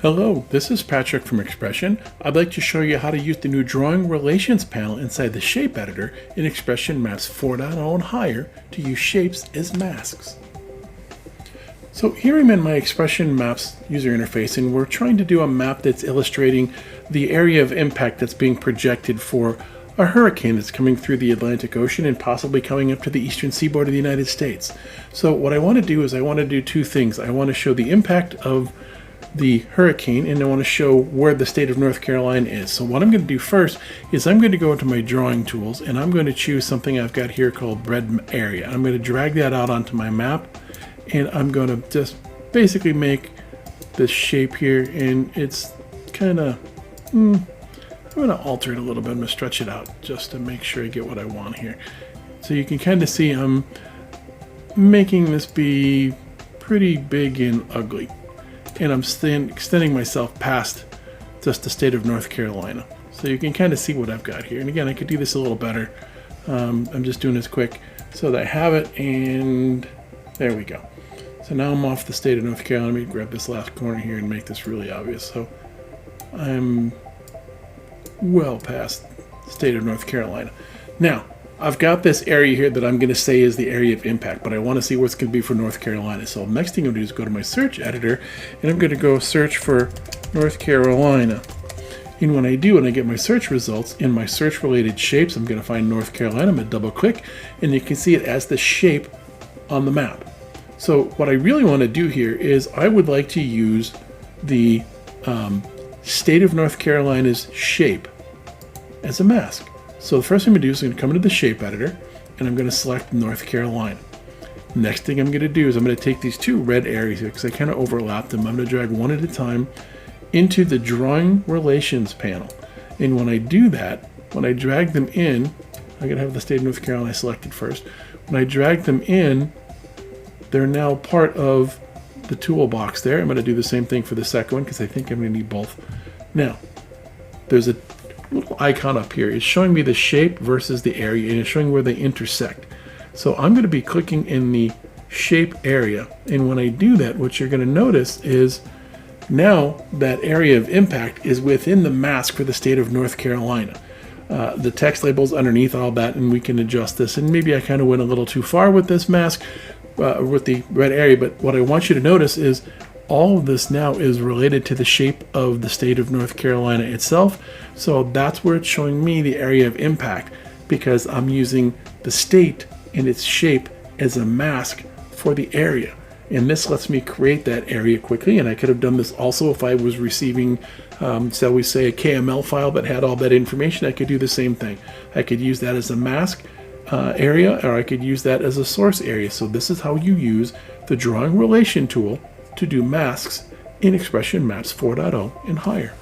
Hello, this is Patrick from XPression. I'd like to show you how to use the new Drawing Relations panel inside the Shape Editor in XPression Maps 4.0 and higher to use shapes as masks. So here I'm in my XPression Maps user interface, and we're trying to do a map that's illustrating the area of impact that's being projected for a hurricane that's coming through the Atlantic Ocean and possibly coming up to the eastern seaboard of the United States. So what I want to do is I want to do two things. I want to show the impact of the hurricane, and I want to show where the state of North Carolina is. So what I'm going to do first is I'm going to go into my drawing tools, and I'm going to choose something I've got here called red area. I'm going to drag that out onto my map, and I'm going to just basically make this shape here, and it's kind of I'm going to alter it a little bit. I'm going to stretch it out just to make sure I get what I want here. So you can kind of see I'm making this be pretty big and ugly. And I'm extending myself past just the state of North Carolina. So you can kind of see what I've got here. And again, I could do this a little better. I'm just doing this quick so that I have it, and there we go. So now I'm off the state of North Carolina. Let me grab this last corner here and make this really obvious. So I'm well past the state of North Carolina. Now, I've got this area here that I'm going to say is the area of impact, but I want to see what's going to be for North Carolina. So the next thing I'm going to do is go to my search editor, and I'm going to go search for North Carolina. And when I do, and I get my search results, in my search related shapes, I'm going to find North Carolina. I'm going to double click, and you can see it as the shape on the map. So what I really want to do here is I would like to use the state of North Carolina's shape as a mask. So the first thing I'm going to do is I'm going to come into the shape editor, and I'm going to select North Carolina. Next thing I'm going to do is I'm going to take these two red areas here because I kind of overlap them. I'm going to drag one at a time into the Drawing Relations panel. And when I do that, when I drag them in, I'm going to have the state of North Carolina selected first. When I drag them in, they're now part of the toolbox there. I'm going to do the same thing for the second one because I think I'm going to need both. Now, there's a little icon up here. It's showing me the shape versus the area, and it's showing where they intersect. So I'm going to be clicking in the shape area, and when I do that, what you're going to notice is now that area of impact is within the mask for the state of North Carolina. The text labels underneath all that, and we can adjust this, and maybe I kind of went a little too far with this mask with the red area, but what I want you to notice is all of this now is related to the shape of the state of North Carolina itself. So that's where it's showing me the area of impact, because I'm using the state and its shape as a mask for the area. And this lets me create that area quickly. And I could have done this also if I was receiving, shall we say, a KML file that had all that information. I could do the same thing. I could use that as a mask area, or I could use that as a source area. So this is how you use the Drawing Relation tool to do masks in XPression Maps 4.0 and higher.